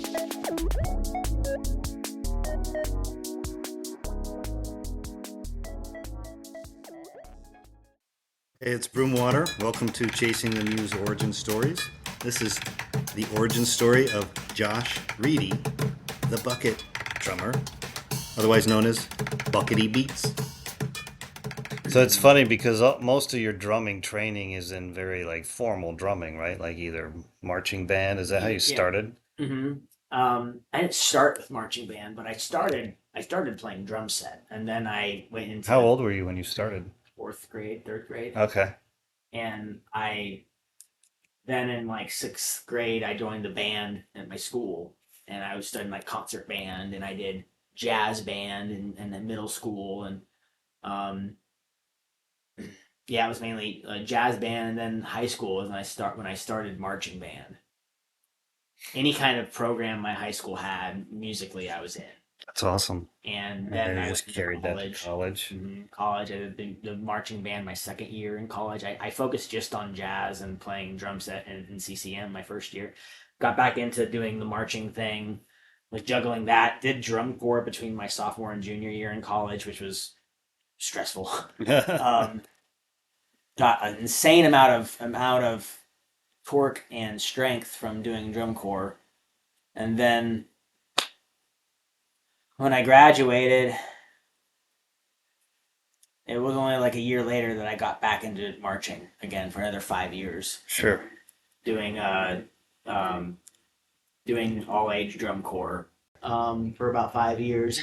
Hey, it's Broomwater. Welcome to Chasing the Muse Origin Stories. This is the origin story of Josh Riedy, the bucket drummer, otherwise known as Buckitty Beats. So it's funny because most of your drumming training is in very like formal drumming, right? Like either marching band. Is that how you Yeah. started? I didn't start with marching band, but I started playing drum set, and then I went How into old were you when you started? fourth grade, third grade, Okay. and I then in like sixth grade I joined the band at my school, and I was studying like concert band, and I did jazz band in the middle school, and um, yeah, it was mainly jazz band, and then high school was when I started marching band. Any kind of program my high school had musically, I was in. That's awesome. And And then then you I went just into carried that to college. college. College, I did the marching band my second year in college. I focused just on jazz and playing drum set and CCM my first year. Got back into doing the marching thing, was juggling that. Did drum corps between my sophomore and junior year in college, which was stressful. um, got an insane amount of torque and strength from doing drum corps, and then when I graduated, it was only like a year later that I got back into marching again for another 5 years, Sure. doing um, doing all age drum corps for about 5 years.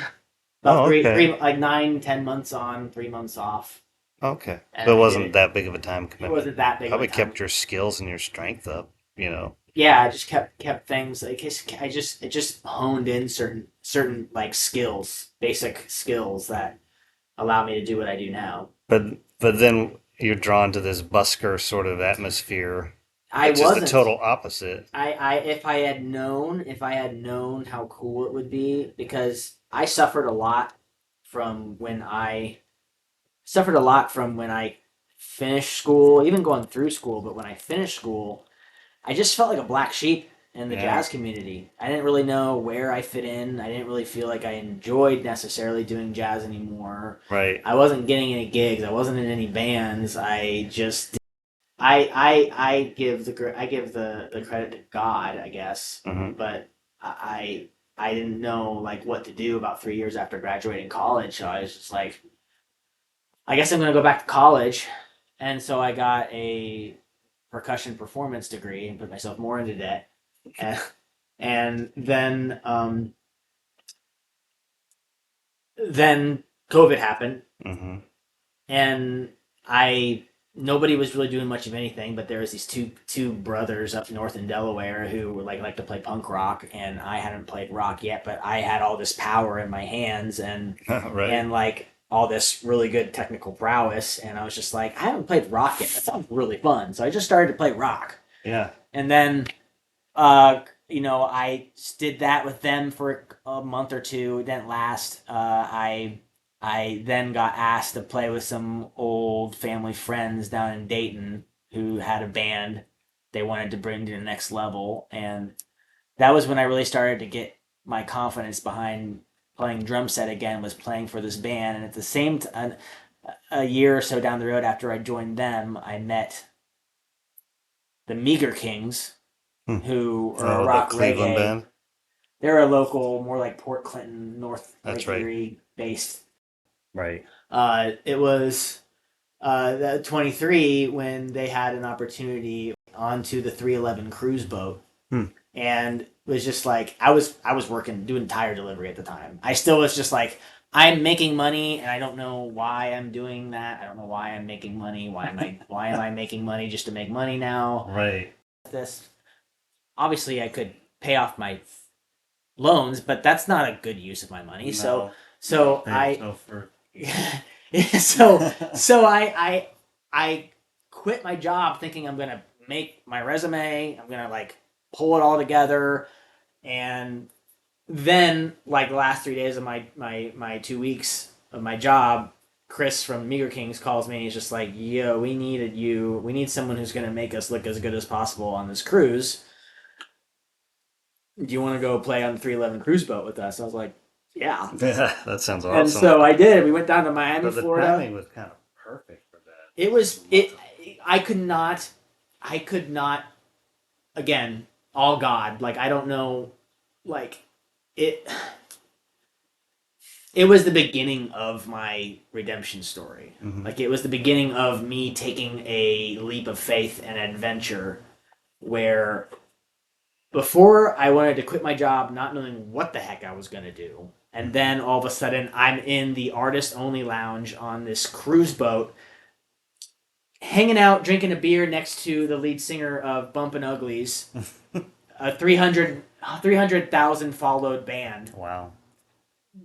About Oh, okay. three like 9, 10 months on, 3 months off, Okay. and So it I did wasn't it. that big of a time It commitment. wasn't that big of a Probably time. kept your skills and your strength up, you know. Yeah, I just kept things. It just honed in certain like skills, basic skills that allow me to do what I do now. But then you're drawn to this busker sort of atmosphere, I which is the wasn't. total opposite. I if I had known how cool it would be, because I suffered a lot from when I finished school, even going through school, but when I finished school, I just felt like a black sheep in the Yeah. jazz community. I didn't really know where I fit in. I didn't really feel like I enjoyed necessarily doing jazz anymore. Right. I wasn't getting any gigs. I wasn't in any bands. I just I give the credit to God, I guess, Hmm. but I didn't know like what to do about 3 years after graduating college. So I was just like, I guess I'm gonna go back to college, and so I got a percussion performance degree and put myself more into debt, and, and then COVID happened, Hmm. and I nobody was really doing much of anything, but there was these two brothers up north in Delaware who were like to play punk rock, and I hadn't played rock yet, but I had all this power in my hands, Right. and like all this really good technical prowess, and I was just like, I haven't played rock yet. That sounds really fun. So I just started to play rock. Yeah. And then I did that with them for a month or two. It didn't last. I then got asked to play with some old family friends down in Dayton who had a band they wanted to bring to the next level, and that was when I really started to get my confidence behind playing drum set again. Was playing for this band, and at the same time, a year or so down the road after I joined them, I met the Meager Kings, Hmm. who are a Oh, the rock Cleveland reggae. band. They're a local, more like Port Clinton, North That's Lake right. Erie based. Right. It was 23 when they had an opportunity onto the 311 cruise boat, Hmm. and it was just like I was working doing tire delivery at the time. I still was just like, I'm making money and I don't know why I'm doing that. I don't know why I'm making money. Why am I making money just to make money now? Right. This obviously I could pay off my loans, but that's not a good use of my money. So I no for. so I quit my job thinking I'm gonna make my resume. I'm gonna like pull it all together, and then like the last 3 days of my 2 weeks of my job, Chris from Meager Kings calls me. He's just like, "Yo, we needed you. We need someone who's gonna make us look as good as possible on this cruise. do you want to go play on the 311 cruise boat with us? I was like, yeah. Yeah, that sounds And awesome. so I did. We went down to Miami, But the Florida. timing was kind of perfect for that. It was it. I could not. I could not. Again, all God. Like I don't know. Like it. It was the beginning of my redemption story. Mhm. Like it was the beginning of me taking a leap of faith and adventure, where before I wanted to quit my job, not knowing what the heck I was going to do. And then all of a sudden, I'm in the artist only lounge on this cruise boat, hanging out, drinking a beer next to the lead singer of Bumpin' Uglies, a 300,000 followed band, Wow.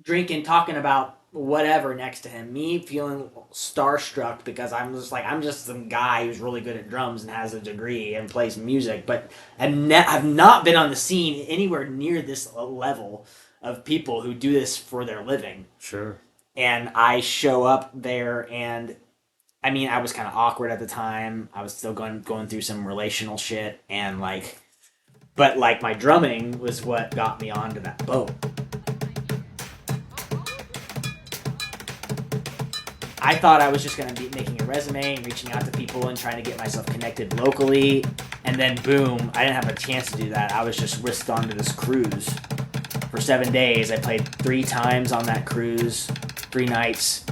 drinking, talking about whatever next to him. Me feeling starstruck because I'm just some guy who's really good at drums and has a degree and plays music, but I've not been on the scene anywhere near this level of people who do this for their living. Sure. And I show up there, and I mean, I was kind of awkward at the time. I was still going through some relational shit, and but my drumming was what got me onto that boat. I thought I was just going to be making a resume and reaching out to people and trying to get myself connected locally. And then, boom, I didn't have a chance to do that. I was just whisked onto this cruise. For 7 days, I played 3 times on that cruise, 3 nights.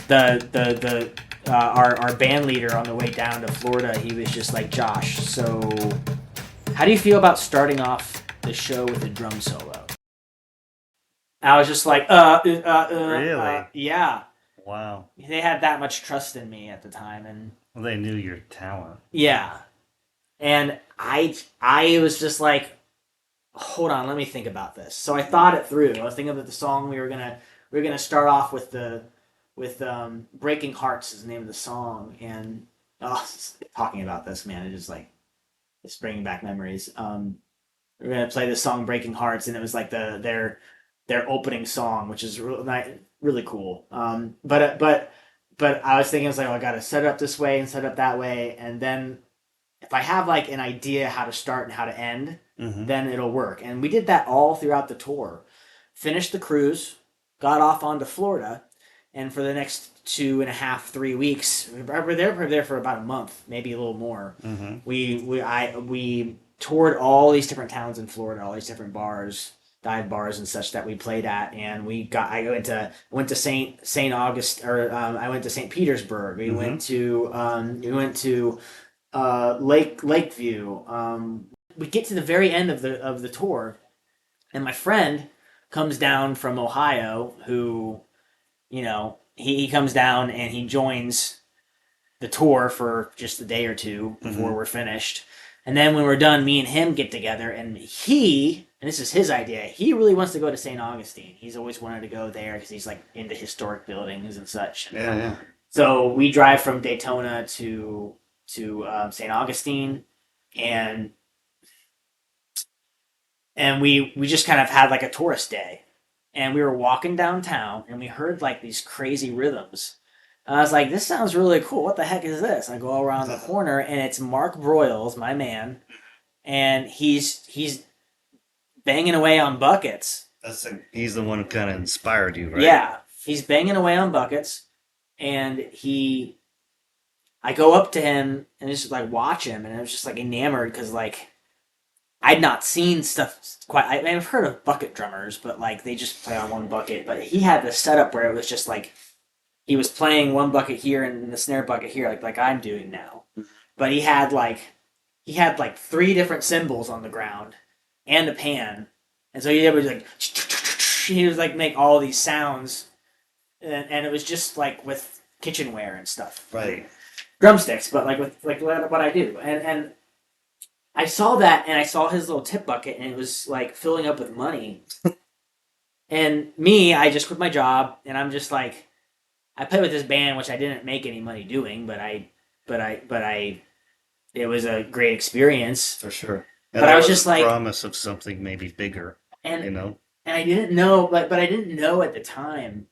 Our band leader on the way down to Florida, he was just like, Josh, so how do you feel about starting off the show with a drum solo? I was just like, Really? yeah. Wow. They had that much trust in me at the time, and Well, they knew your talent. yeah. And I was just like, hold on, let me think about this. So I thought it through. I was thinking about the song we were gonna start off with Breaking Hearts is the name of the song, and talking about this, man, it's bringing back memories. We're gonna play this song Breaking Hearts, and it was like their opening song, which is really cool. But I was thinking, I was like, I got to set it up this way and set it up that way, and then if I have like an idea how to start and how to end, then it'll work. And we did that all throughout the tour. Finished the cruise, got off onto Florida, and for the next 2.5, 3 weeks, we were there for about a month, maybe a little more. We toured all these different towns in Florida, all these different bars, dive bars and such that we played at, and I went to Saint August, or I went to St. Petersburg. We went to Lakeview. We get to the very end of the tour, and my friend comes down from Ohio, who, he comes down and he joins the tour for just a day or two before we're finished. And then when we're done, me and him get together, and this is his idea, he really wants to go to St. Augustine. He's always wanted to go there because he's like into historic buildings and such. Yeah. So we drive from Daytona to St. Augustine, and we just kind of had like a tourist day. And we were walking downtown, and we heard like these crazy rhythms. And I was like, this sounds really cool. What the heck is this? I go around the corner, and it's Mark Broyles, my man, and he's banging away on buckets. He's the one who kind of inspired you, right? Yeah, he's banging away on buckets, and I go up to him and just like watch him, and I was just like enamored because like I'd not seen stuff quite. I've heard of bucket drummers, but like they just play on one bucket. But he had this setup where it was just like he was playing one bucket here and the snare bucket here, like I'm doing now. But he had like 3 different cymbals on the ground and a pan, and so he was like make all these sounds, and it was just like with kitchenware and stuff, Right. Drumsticks, but like with like what I do, and I saw that, and I saw his little tip bucket, and it was like filling up with money. And me, I just quit my job, and I'm just like, I played with this band, which I didn't make any money doing, but it was a great experience. For sure. But I was just like, promise of something maybe bigger, and you know? and I didn't know, but I didn't know at the time.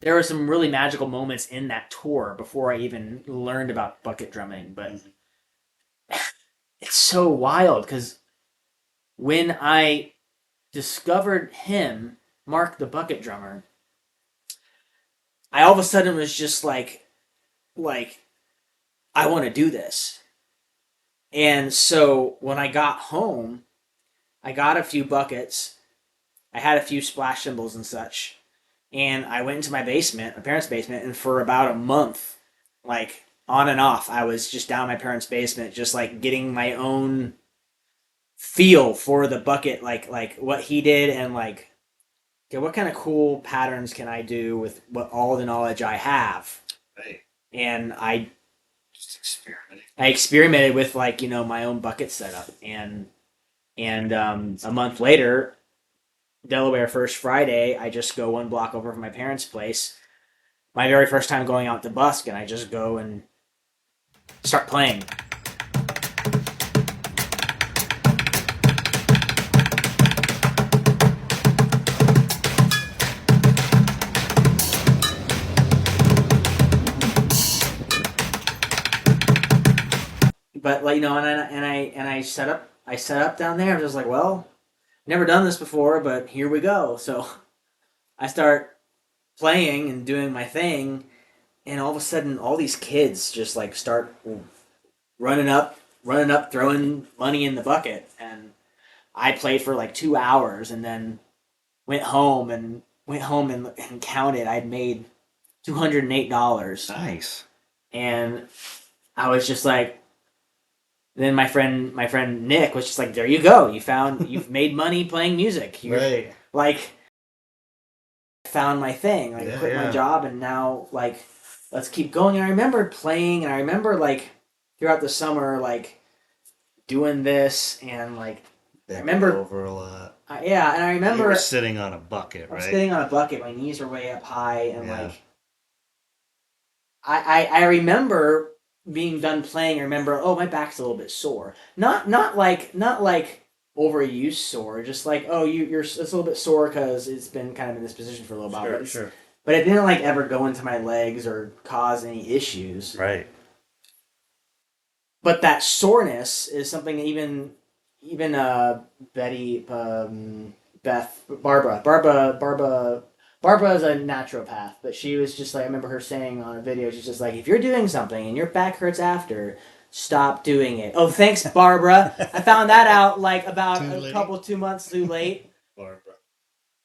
There were some really magical moments in that tour before I even learned about bucket drumming, but it's so wild because when I discovered him, Mark the bucket drummer, I all of a sudden was just like I want to do this. And so when I got home, I got a few buckets. I had a few splash cymbals and such. And I went into my basement, my parents' basement, and for about a month, like on and off, I was just down in my parents' basement, just like getting my own feel for the bucket, like what he did, and like, okay, what kind of cool patterns can I do with what all the knowledge I have? Right. And Just experimenting. I experimented with like my own bucket setup, and a month later, Delaware First Friday, I just go one block over from my parents' place. My very first time going out to busk, and I just go and start playing. But like and I set up down there. I'm just like, well, never done this before, but here we go. So I start playing and doing my thing, and all of a sudden, all these kids just like start running up, throwing money in the bucket, and I played for like 2 hours, and then went home and counted. I'd made $208, Nice. and I was just like. Then my friend Nick was just like, "There you go. You've made money playing music. You're Right. like, found my thing. Like, I Yeah, quit my yeah. job, and now like, let's keep going." And I remember playing, and I remember like throughout the summer, like doing this, and like Bent remember- over a lot. yeah, and I You remember were sitting on a bucket, I was right? sitting on a bucket. My knees were way up high, and Yeah. like I remember being done playing. I remember, oh, my back's a little bit sore. Not like overuse sore. Just like, oh, it's a little bit sore because it's been kind of in this position for a little while. Sure, But sure. But it didn't like ever go into my legs or cause any issues. Right. But that soreness is something that even Betty Barbara is a naturopath, but she was just like, I remember her saying on a video, she's just like, if you're doing something and your back hurts after, stop doing it. Oh, thanks, Barbara. I found that out like about Too late. 2 months too late. Barbara.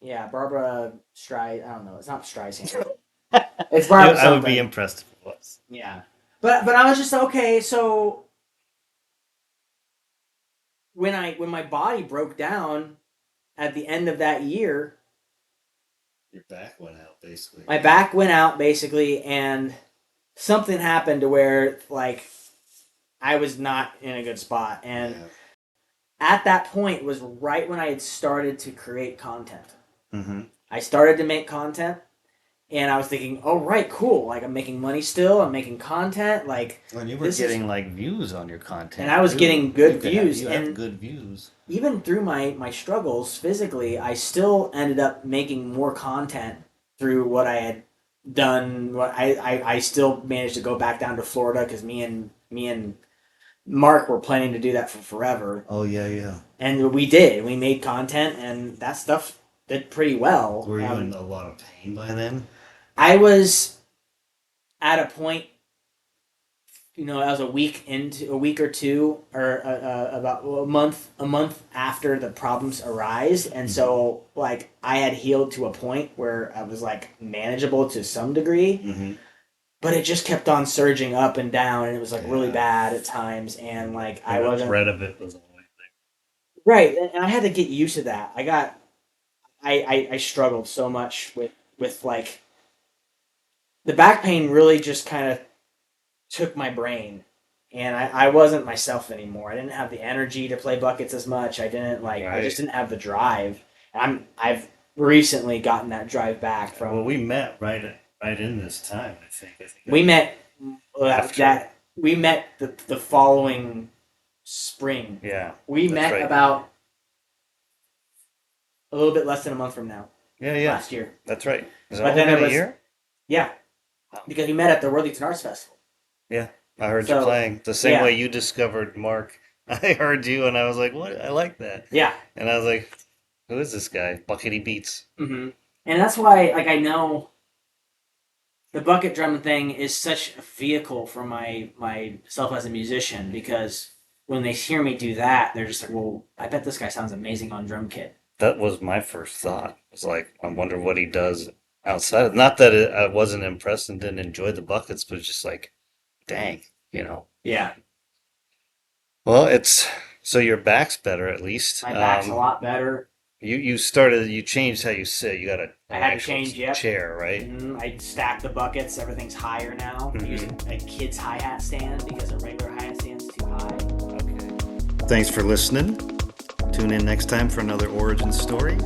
Yeah, Barbara I don't know. It's not Streisand. It's Barbara I would be something. impressed if it was. Yeah. But I was just okay, so when my body broke down at the end of that year, Your back went out, basically. my back went out basically, and something happened to where like I was not in a good spot, and Yeah. at that point was right when I had started to create content. Mm-hmm. I started to make content, and I was thinking, oh right, cool, like I'm making money still, I'm making content, like When you were This is- Getting like views on your content. And I was too. getting good You could have- views, you have and- good views. even through my struggles physically, I still ended up making more content through what I had done. What I still managed to go back down to Florida because me and Mark were planning to do that for forever, Oh, yeah, yeah. and we did. We made content, and that stuff did pretty well. Were you in a lot of pain by then? I was at a point. I was a week or two, or about a month after the problems arise, and so like I had healed to a point where I was like manageable to some degree, Mm-hmm. but it just kept on surging up and down, and it was like really Yeah. bad at times, and like I The wasn't dread of it was the only thing. right, and I had to get used to that. I struggled so much with like the back pain really just kind of took my brain, and I wasn't myself anymore. I didn't have the energy to play buckets as much. I didn't I Right. just didn't have the drive. I've recently gotten that drive back from Well, we met right in this time. I think. we met After. we met the following spring. Yeah. We That's met right. about a little bit less than a month from now, Yeah. last year. That's right. Is it But only then it been a was- year? Yeah, Wow. because we met at the Worthington Arts Festival. I heard So, you playing the same yeah. way you discovered Mark I heard you and I was like, what? I like that. Yeah. And I was like, who is this guy? Buckitty Beats. And that's why, like, I know the bucket drum thing is such a vehicle for myself as a musician, because when they hear me do that, they're just like, well, I bet this guy sounds amazing on drum kit. That was my first thought. It's like, I wonder what he does outside. Not that I wasn't impressed and didn't enjoy the buckets, but it's just like, dang, you know. Yeah. Well, it's so your back's better at least. My back's a lot better. You changed how you sit. You got an I had to actual change, yep. chair, right? I stack the buckets. Everything's higher now. I'm using a kid's hi-hat stand because a regular hi-hat stand's too high. Okay. Thanks for listening. Tune in next time for another origin story.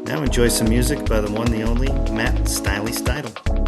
Now enjoy some music by the one, the only, Matt Styley Steidel.